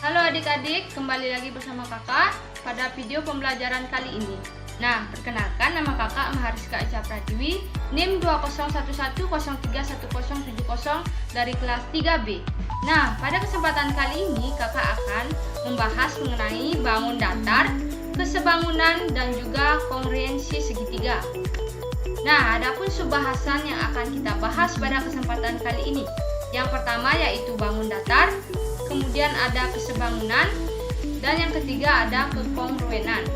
Halo adik-adik, kembali lagi bersama kakak pada video pembelajaran kali ini. Nah, perkenalkan nama kakak Mahariska Echa Pratiwi, NIM 20110311070 dari kelas 3B. Nah, pada kesempatan kali ini kakak akan membahas mengenai bangun datar, kesebangunan, dan juga kongruensi segitiga. Nah, adapun subbahasan yang akan kita bahas pada kesempatan kali ini. Yang pertama yaitu bangun datar, kemudian ada kesebangunan, dan yang ketiga ada kekongruenan.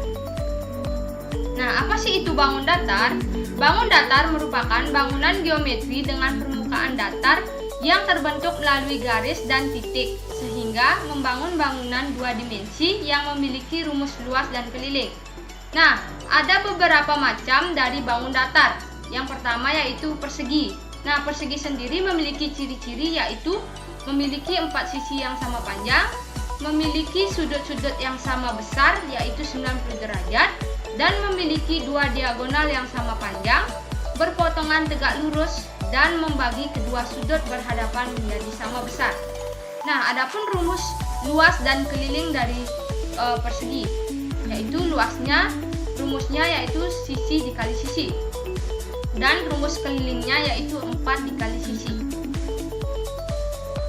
Nah, apa sih itu bangun datar? Bangun datar merupakan bangunan geometri dengan permukaan datar yang terbentuk melalui garis dan titik, sehingga membangun bangunan dua dimensi yang memiliki rumus luas dan keliling. Nah, ada beberapa macam dari bangun datar. Yang pertama yaitu persegi. Nah, persegi sendiri memiliki ciri-ciri yaitu memiliki 4 sisi yang sama panjang, memiliki sudut-sudut yang sama besar yaitu 90 derajat, dan memiliki dua diagonal yang sama panjang, berpotongan tegak lurus, dan membagi kedua sudut berhadapan menjadi sama besar. Nah, adapun rumus luas dan keliling dari persegi, yaitu rumusnya yaitu sisi dikali sisi, dan rumus kelilingnya yaitu 4 dikali sisi.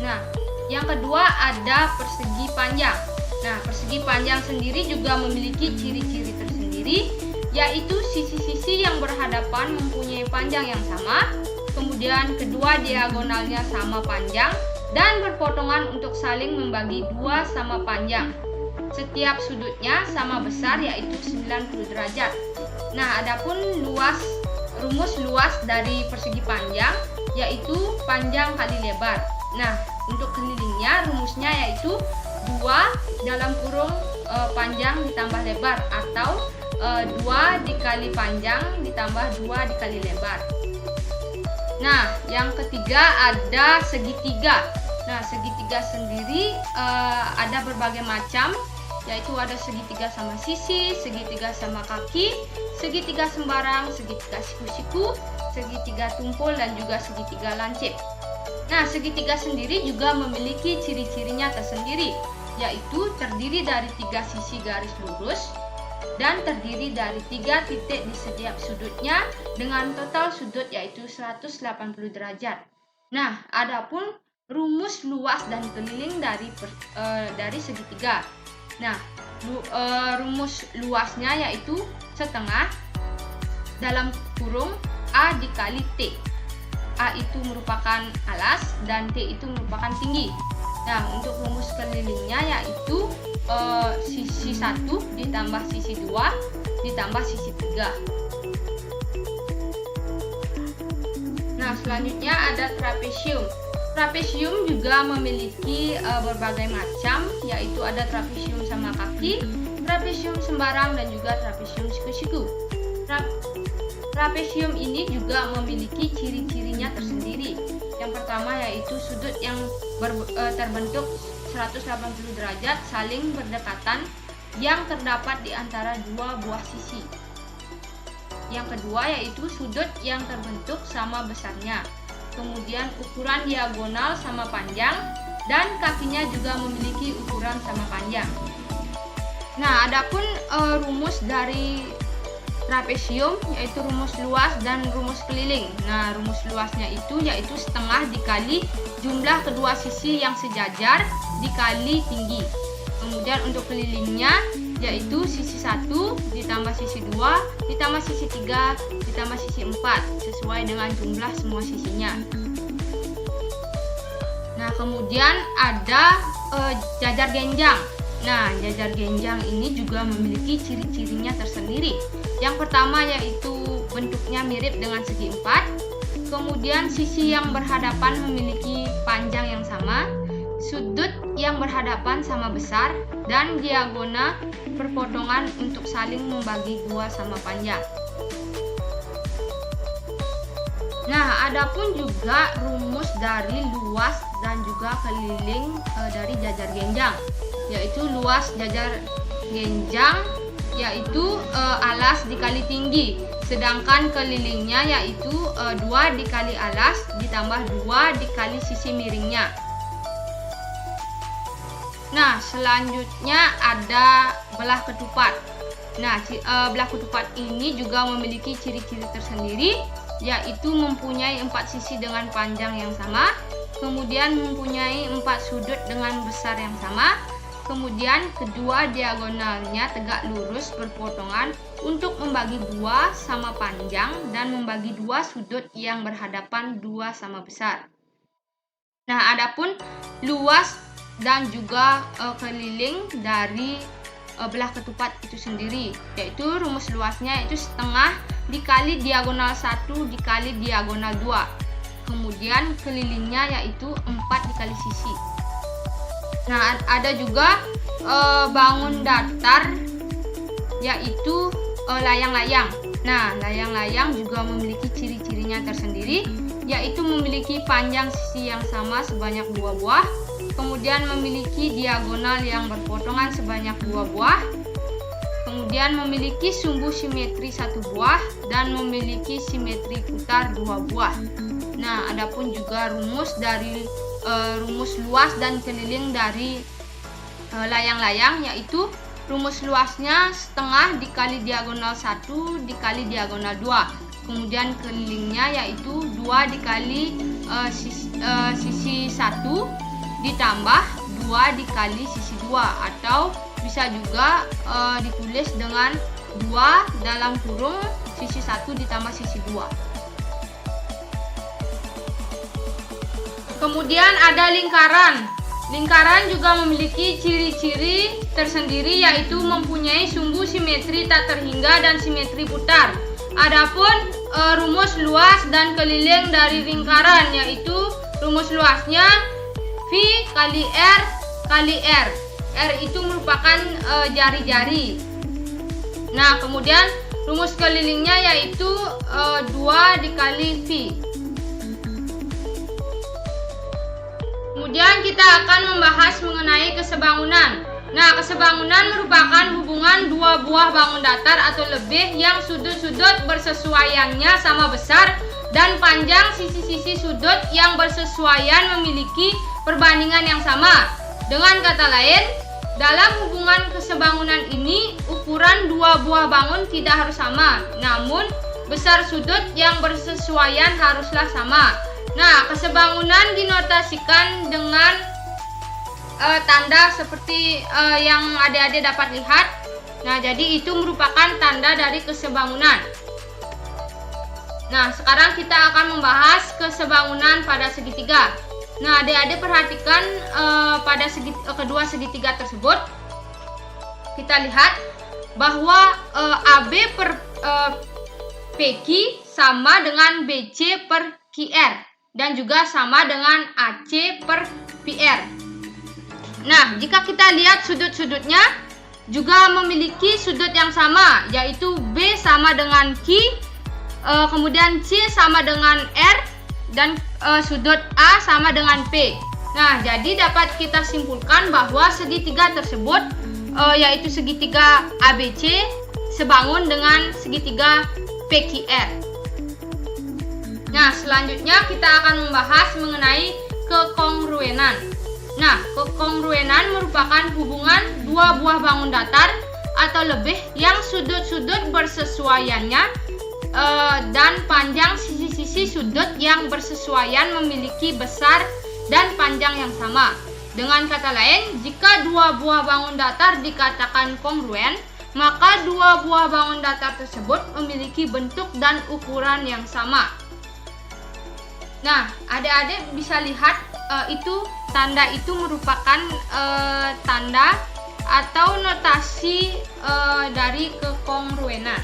Nah, yang kedua ada persegi panjang. Nah, persegi panjang sendiri juga memiliki ciri-ciri tersendiri, yaitu sisi-sisi yang berhadapan mempunyai panjang yang sama, kemudian kedua diagonalnya sama panjang, dan berpotongan untuk saling membagi dua sama panjang. Setiap sudutnya sama besar yaitu 90 derajat. Nah, adapun rumus luas dari persegi panjang yaitu panjang kali lebar. Nah, untuk kelilingnya rumusnya yaitu 2 dalam kurung panjang ditambah lebar, atau 2 dikali panjang ditambah 2 dikali lebar. Nah, yang ketiga ada segitiga. Nah, segitiga sendiri ada berbagai macam, yaitu ada segitiga sama sisi, segitiga sama kaki, segitiga sembarang, segitiga siku-siku, segitiga tumpul, dan juga segitiga lancip. Nah, segitiga sendiri juga memiliki ciri-cirinya tersendiri, yaitu terdiri dari 3 sisi garis lurus dan terdiri dari 3 titik di setiap sudutnya dengan total sudut yaitu 180 derajat. Nah, adapun rumus luas dan keliling dari segitiga. Nah, rumus luasnya yaitu setengah dalam kurung A dikali T. A itu merupakan alas dan T itu merupakan tinggi. Nah, untuk rumus kelilingnya yaitu sisi 1 ditambah sisi 2 ditambah sisi 3. Nah, selanjutnya ada trapesium. Trapesium juga memiliki berbagai macam, yaitu ada trapesium sama kaki, trapesium sembarang, dan juga trapesium siku-siku. Trapesium ini juga memiliki ciri-cirinya tersendiri. Yang pertama yaitu sudut yang terbentuk 180 derajat saling berdekatan yang terdapat di antara dua buah sisi. Yang kedua yaitu sudut yang terbentuk sama besarnya. Kemudian ukuran diagonal sama panjang, dan kakinya juga memiliki ukuran sama panjang. Nah, adapun rumus dari trapesium yaitu rumus luas dan rumus keliling. Nah, rumus luasnya itu yaitu setengah dikali jumlah kedua sisi yang sejajar dikali tinggi. Kemudian untuk kelilingnya yaitu sisi 1 ditambah sisi 2 ditambah sisi 3 ditambah sisi 4 sesuai dengan jumlah semua sisinya. Nah, kemudian ada jajar genjang. Nah, jajar genjang ini juga memiliki ciri-cirinya tersendiri. Yang pertama yaitu bentuknya mirip dengan segi 4. Kemudian sisi yang berhadapan memiliki panjang yang sama, sudut yang berhadapan sama besar, dan diagonal berpotongan untuk saling membagi dua sama panjang. Nah, adapun juga rumus dari luas dan juga keliling dari jajar genjang, yaitu luas jajar genjang yaitu alas dikali tinggi, sedangkan kelilingnya yaitu 2 dikali alas ditambah 2 dikali sisi miringnya. Nah, selanjutnya ada belah ketupat. Nah, belah ketupat ini juga memiliki ciri-ciri tersendiri, yaitu mempunyai 4 sisi dengan panjang yang sama, kemudian mempunyai 4 sudut dengan besar yang sama, kemudian kedua diagonalnya tegak lurus berpotongan untuk membagi 2 sama panjang dan membagi 2 sudut yang berhadapan 2 sama besar. Nah, adapun luas dan juga keliling dari belah ketupat itu sendiri, yaitu rumus luasnya itu setengah dikali diagonal 1 dikali diagonal 2. Kemudian kelilingnya yaitu 4 dikali sisi. Nah, ada juga bangun datar, yaitu layang-layang. Nah, layang-layang juga memiliki ciri-cirinya tersendiri, yaitu memiliki panjang sisi yang sama sebanyak 2 buah, kemudian memiliki diagonal yang berpotongan sebanyak 2 buah, kemudian memiliki sumbu simetri 1 buah, dan memiliki simetri putar 2 buah. Nah, adapun juga rumus luas dan keliling dari layang-layang, yaitu rumus luasnya setengah dikali diagonal 1 dikali diagonal 2. Kemudian kelilingnya yaitu 2 dikali sisi 1 ditambah 2 dikali sisi 2, atau bisa juga ditulis dengan 2 dalam kurung sisi 1 ditambah sisi 2. Kemudian ada lingkaran. Lingkaran juga memiliki ciri-ciri tersendiri, yaitu mempunyai sumbu simetri tak terhingga dan simetri putar. Adapun rumus luas dan keliling dari lingkaran, yaitu rumus luasnya V kali R kali R. R itu merupakan jari-jari. Nah, kemudian rumus kelilingnya yaitu 2 dikali V. Kemudian kita akan membahas mengenai kesebangunan. Nah, kesebangunan merupakan hubungan 2 buah bangun datar atau lebih yang sudut-sudut bersesuaiannya sama besar dan panjang sisi-sisi sudut yang bersesuaian memiliki perbandingan yang sama. Dengan kata lain, dalam hubungan kesebangunan ini ukuran 2 buah bangun tidak harus sama, namun besar sudut yang bersesuaian haruslah sama. Nah, kesebangunan dinotasikan dengan tanda seperti yang adik-adik dapat lihat. Nah, jadi itu merupakan tanda dari kesebangunan. Nah, sekarang kita akan membahas kesebangunan pada segitiga. Nah, adik-adik perhatikan pada kedua segitiga tersebut. Kita lihat bahwa AB per PQ sama dengan BC per QR. Dan juga sama dengan AC per PR. Nah, jika kita lihat sudut-sudutnya juga memiliki sudut yang sama, yaitu B sama dengan Q, kemudian C sama dengan R, dan sudut A sama dengan P. Nah, jadi dapat kita simpulkan bahwa segitiga tersebut, yaitu segitiga ABC, sebangun dengan segitiga PQR. Nah, selanjutnya kita akan membahas mengenai kekongruenan. Nah, kekongruenan merupakan hubungan 2 buah bangun datar atau lebih yang sudut-sudut bersesuaiannya dan panjang sisi-sisi sudut yang bersesuaian memiliki besar dan panjang yang sama. Dengan kata lain, jika 2 buah bangun datar dikatakan kongruen, maka 2 buah bangun datar tersebut memiliki bentuk dan ukuran yang sama. Nah, adik-adik bisa lihat itu tanda itu merupakan tanda atau notasi dari kekongruenan.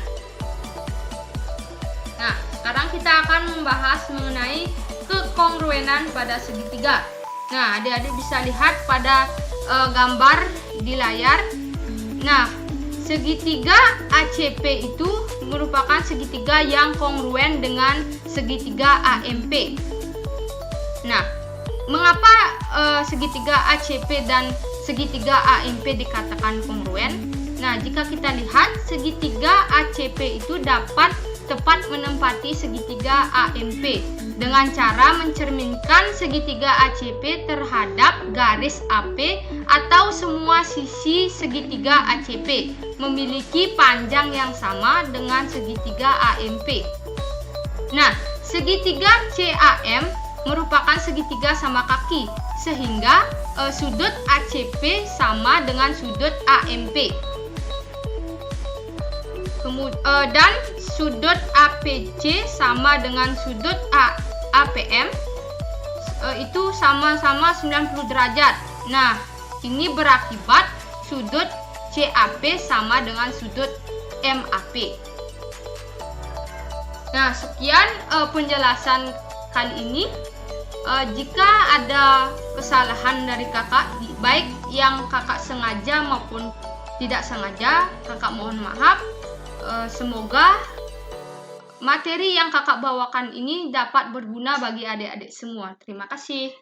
Nah, sekarang kita akan membahas mengenai kekongruenan pada segitiga. Nah, adik-adik bisa lihat pada gambar di layar. Nah, segitiga ACP itu merupakan segitiga yang kongruen dengan segitiga AMP. Nah, mengapa segitiga ACP dan segitiga AMP dikatakan kongruen? Nah, jika kita lihat segitiga ACP itu dapat tepat menempati segitiga AMP dengan cara mencerminkan segitiga ACP terhadap garis AP atau semua sisi segitiga ACP memiliki panjang yang sama dengan segitiga AMP. Nah, segitiga CAM merupakan segitiga sama kaki, sehingga sudut ACP sama dengan sudut AMP. Dan sudut APC sama dengan sudut APM, itu sama-sama 90 derajat. Nah, ini berakibat sudut CAP sama dengan sudut MAP. Nah, sekian penjelasan kali ini. Jika ada kesalahan dari kakak, baik yang kakak sengaja maupun tidak sengaja, kakak mohon maaf. Semoga materi yang kakak bawakan ini dapat berguna bagi adik-adik semua. Terima kasih.